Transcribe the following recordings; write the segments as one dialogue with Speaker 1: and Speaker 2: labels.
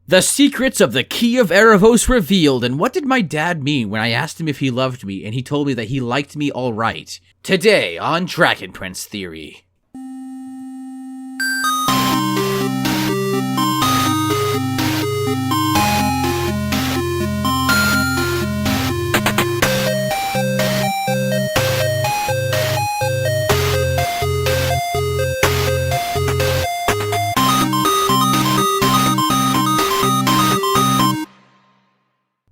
Speaker 1: The secrets of the Key of Aaravos revealed, and what did my dad mean when I asked him if he loved me and he told me that he liked me alright? Today on Dragon Prince Theory.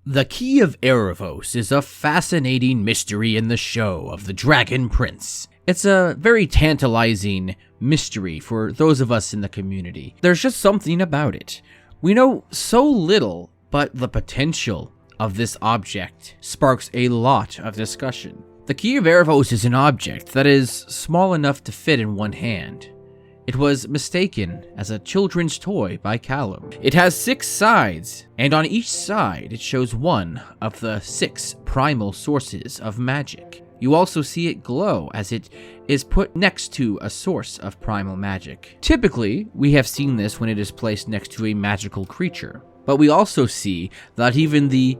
Speaker 1: The Key of Aaravos is a fascinating mystery in the show of the Dragon Prince. It's a very tantalizing mystery for those of us in the community. There's just something about it. We know so little, but the potential of this object sparks a lot of discussion. The Key of Aaravos is an object that is small enough to fit in one hand. It was mistaken as a children's toy by 𝐀𝐧𝐝. It has 6 sides, and on each side it shows one of the 6 primal sources of magic. You also see it glow as it is put next to a source of primal magic. Typically, we have seen this when it is placed next to a magical creature, but we also see that even the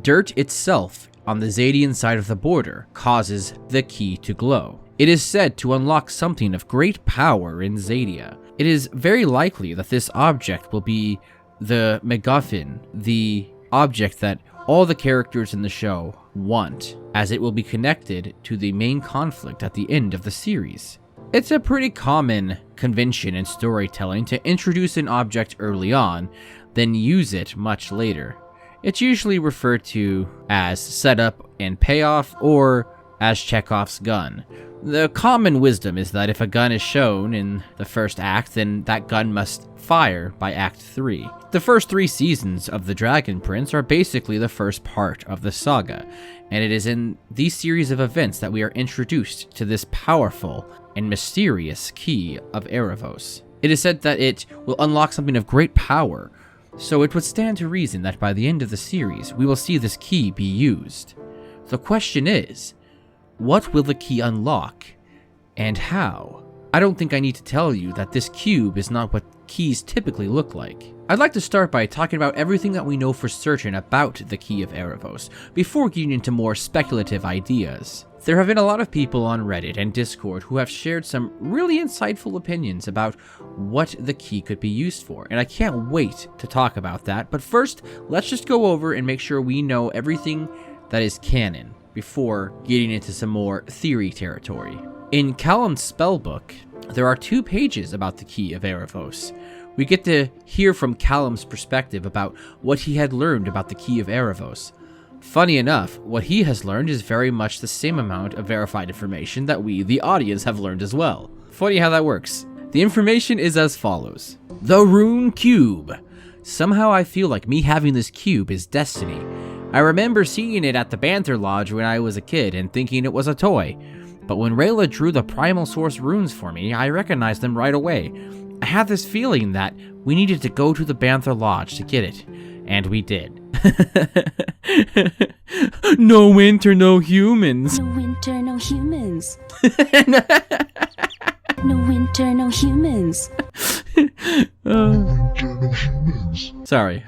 Speaker 1: dirt itself on the 𝐊𝐴𝐷𝐴N side of the border causes the key to glow. It is said to unlock something of great power in 𝐊𝐴𝐷𝐴. It is very likely that this object will be the MacGuffin, the object that all the characters in the show want, as it will be connected to the main conflict at the end of the series. It's a pretty common convention in storytelling to introduce an object early on, then use it much later. It's usually referred to as setup and payoff, or as Chekhov's gun. The common wisdom is that if a gun is shown in the first act, then that gun must fire by Act 3. The first 3 seasons of The Dragon Prince are basically the first part of the saga, and it is in these series of events that we are introduced to this powerful and mysterious Key of Aaravos. It is said that it will unlock something of great power, so it would stand to reason that by the end of the series, we will see this key be used. The question is, what will the key unlock, and how? I don't think I need to tell you that this cube is not what keys typically look like. I'd like to start by talking about everything that we know for certain about the Key of Aaravos, before getting into more speculative ideas. There have been a lot of people on Reddit and Discord who have shared some really insightful opinions about what the key could be used for, and I can't wait to talk about that, but first, let's just go over and make sure we know everything that is canon before getting into some more theory territory. In 𝐀𝐽𝐿𝐼's spellbook, there are 2 pages about the Key of Aaravos. We get to hear from 𝐀𝐽𝐿𝐼's perspective about what he had learned about the Key of Aaravos. Funny enough, what he has learned is very much the same amount of verified information that we, the audience, have learned as well. Funny how that works. The information is as follows. The Rune Cube. Somehow I feel like me having this cube is destiny. I remember seeing it at the Banther Lodge when I was a kid and thinking it was a toy. But when Rayla drew the primal source runes for me, I recognized them right away. I had this feeling that we needed to go to the Banther Lodge to get it. And we did. No winter, no humans. No winter, no humans. No winter, no humans. Sorry,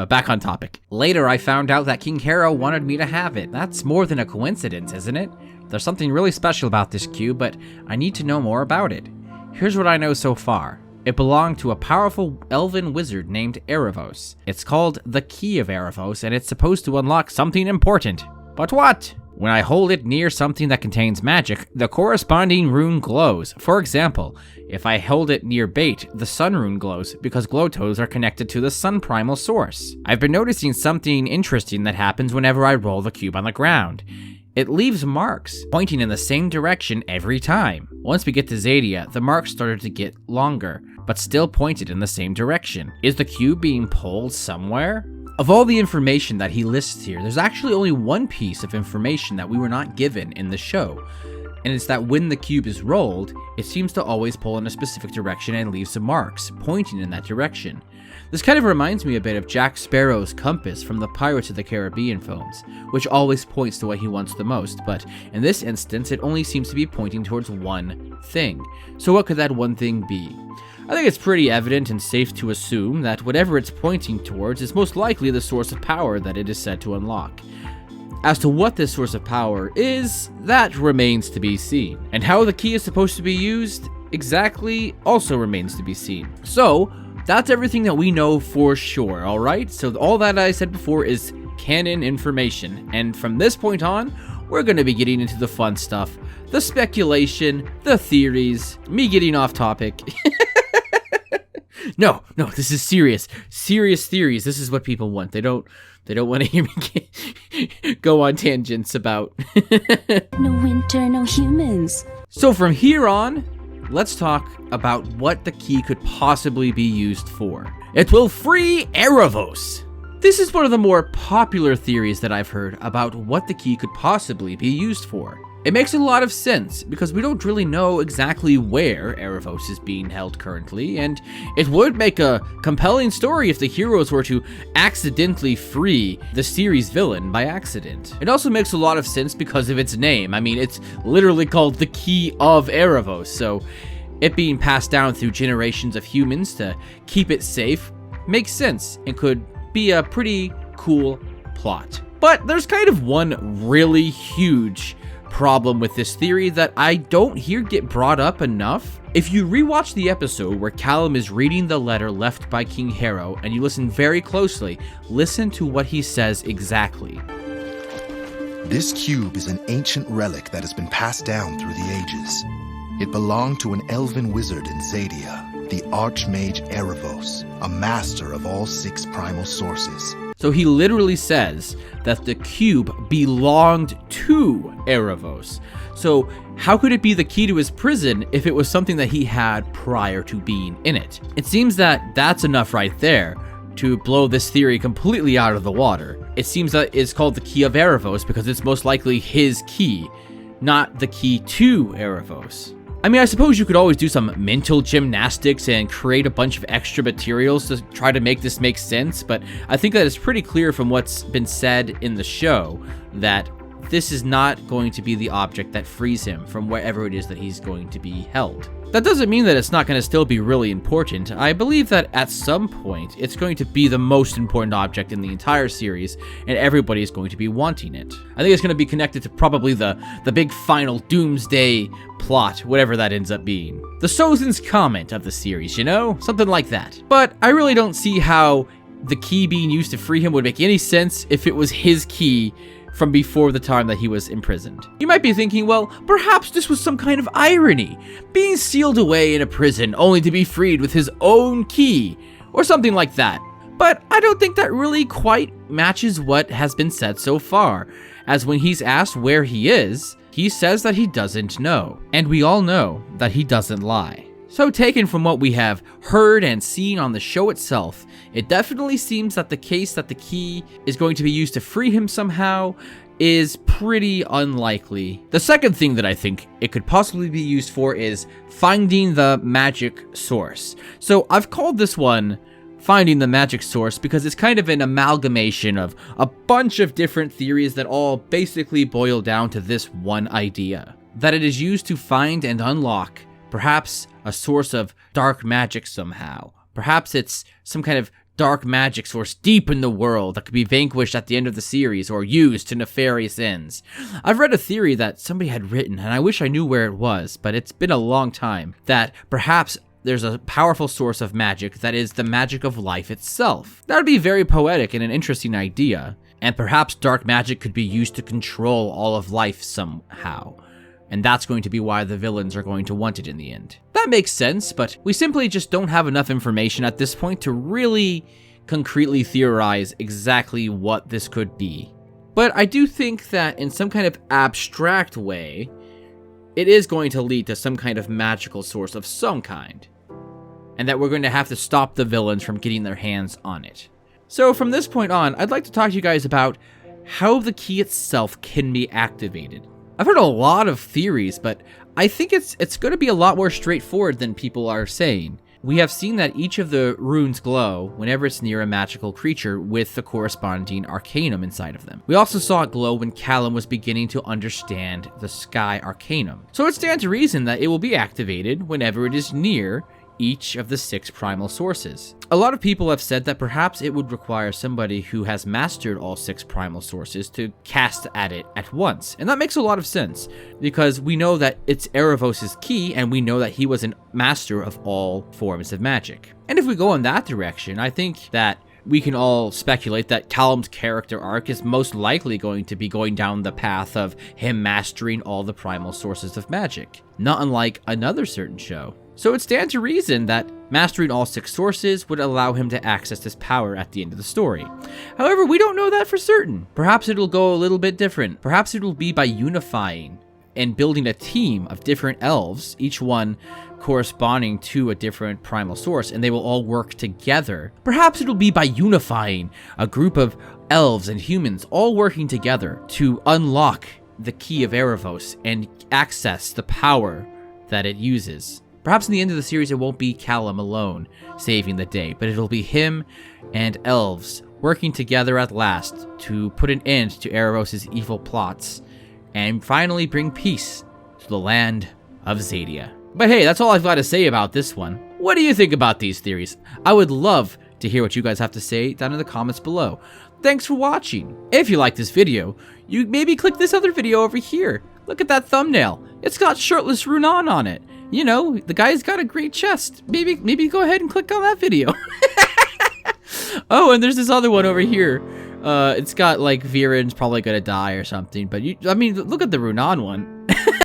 Speaker 1: back on topic. Later, I found out that King Hero wanted me to have it. That's more than a coincidence, isn't it? There's something really special about this cube, but I need to know more about it. Here's what I know so far. It belonged to a powerful elven wizard named Aaravos. It's called the Key of Aaravos, and it's supposed to unlock something important. But what? When I hold it near something that contains magic, the corresponding rune glows. For example, if I hold it near bait, the sun rune glows because glow toes are connected to the sun primal source. I've been noticing something interesting that happens whenever I roll the cube on the ground. It leaves marks, pointing in the same direction every time. Once we get to 𝐊𝐴𝐷𝐴, the marks started to get longer, but still pointed in the same direction. Is the cube being pulled somewhere? Of all the information that he lists here, there's actually only one piece of information that we were not given in the show, and it's that when the cube is rolled, it seems to always pull in a specific direction and leave some marks, pointing in that direction. This kind of reminds me a bit of Jack Sparrow's compass from the Pirates of the Caribbean films, which always points to what he wants the most, but in this instance, it only seems to be pointing towards one thing. So what could that one thing be? I think it's pretty evident and safe to assume that whatever it's pointing towards is most likely the source of power that it is said to unlock. As to what this source of power is, that remains to be seen. And how the key is supposed to be used exactly also remains to be seen. So, that's everything that we know for sure, alright? So all that I said before is canon information, and from this point on, we're going to be getting into the fun stuff. The speculation, the theories, me getting off topic. No, this is serious. Serious theories. This is what people want. They don't want to hear me go on tangents about...
Speaker 2: No winter, no humans.
Speaker 1: So from here on, let's talk about what the key could possibly be used for. It will free Aaravos. This is one of the more popular theories that I've heard about what the key could possibly be used for. It makes a lot of sense because we don't really know exactly where Aaravos is being held currently, and it would make a compelling story if the heroes were to accidentally free the series villain by accident. It also makes a lot of sense because of its name. I mean, it's literally called the Key of Aaravos, so it being passed down through generations of humans to keep it safe makes sense and could be a pretty cool plot. But there's kind of one really huge problem with this theory that I don't hear get brought up enough. If you rewatch the episode where Callum is reading the letter left by King Harrow and you listen very closely, listen to what he says exactly.
Speaker 3: This cube is an ancient relic that has been passed down through the ages. It belonged to an elven wizard in 𝐊𝐳𝐵, the Archmage Aaravos, a master of all 6 primal sources.
Speaker 1: So he literally says that the cube belonged to Aaravos. So how could it be the key to his prison if it was something that he had prior to being in it? It seems that that's enough right there to blow this theory completely out of the water. It seems that it's called the Key of Aaravos because it's most likely his key, not the key to Aaravos. I mean, I suppose you could always do some mental gymnastics and create a bunch of extra materials to try to make this make sense, but I think that it's pretty clear from what's been said in the show that this is not going to be the object that frees him from wherever it is that he's going to be held. That doesn't mean that it's not going to still be really important. I believe that at some point, it's going to be the most important object in the entire series, and everybody is going to be wanting it. I think it's going to be connected to probably the big final doomsday plot, whatever that ends up being. The 𝐀𝐧𝐝 𝐅𝐚𝐜 of the series, you know? Something like that. But I really don't see how the key being used to free him would make any sense if it was his key from before the time that he was imprisoned. You might be thinking, well, perhaps this was some kind of irony, being sealed away in a prison only to be freed with his own key, or something like that. But I don't think that really quite matches what has been said so far, as when he's asked where he is, he says that he doesn't know, and we all know that he doesn't lie. So taken from what we have heard and seen on the show itself, it definitely seems that the case that the key is going to be used to free him somehow is pretty unlikely. The second thing that I think it could possibly be used for is finding the magic source. So I've called this one Finding the Magic Source because it's kind of an amalgamation of a bunch of different theories that all basically boil down to this one idea, that it is used to find and unlock perhaps a source of dark magic somehow. Perhaps it's some kind of dark magic source deep in the world that could be vanquished at the end of the series or used to nefarious ends. I've read a theory that somebody had written, and I wish I knew where it was, but it's been a long time, that perhaps there's a powerful source of magic that is the magic of life itself. That would be very poetic and an interesting idea, and perhaps dark magic could be used to control all of life somehow. And that's going to be why the villains are going to want it in the end. That makes sense, but we simply just don't have enough information at this point to really concretely theorize exactly what this could be. But I do think that in some kind of abstract way, it is going to lead to some kind of magical source of some kind, and that we're going to have to stop the villains from getting their hands on it. So from this point on, I'd like to talk to you guys about how the key itself can be activated. I've heard a lot of theories, but I think it's going to be a lot more straightforward than people are saying. We have seen that each of the runes glow whenever it's near a magical creature with the corresponding arcanum inside of them. We also saw it glow when Callum was beginning to understand the sky arcanum. So it stands to reason that it will be activated whenever it is near each of the 6 primal sources. A lot of people have said that perhaps it would require somebody who has mastered all 6 primal sources to cast at it at once. And that makes a lot of sense, because we know that it's Aaravos' key, and we know that he was a master of all forms of magic. And if we go in that direction, I think that we can all speculate that Callum's character arc is most likely going to be going down the path of him mastering all the primal sources of magic, not unlike another certain show. So it stands to reason that mastering all 6 sources would allow him to access this power at the end of the story. However, we don't know that for certain. Perhaps it'll go a little bit different. Perhaps it'll be by unifying and building a team of different elves, each one corresponding to a different primal source, and they will all work together. Perhaps it'll be by unifying a group of elves and humans all working together to unlock the key of Aaravos and access the power that it uses. Perhaps in the end of the series, it won't be Callum alone saving the day, but it'll be him and elves working together at last to put an end to Aaravos' evil plots and finally bring peace to the land of Xadia. But hey, that's all I've got to say about this one. What do you think about these theories? I would love to hear what you guys have to say down in the comments below. Thanks for watching. If you like this video, you maybe click this other video over here. Look at that thumbnail. It's got shirtless Rune on it. You know, the guy's got a great chest. Maybe go ahead and click on that video. Oh, and there's this other one over here. It's got like Viren's probably gonna die or something, but I mean, look at the Rune one.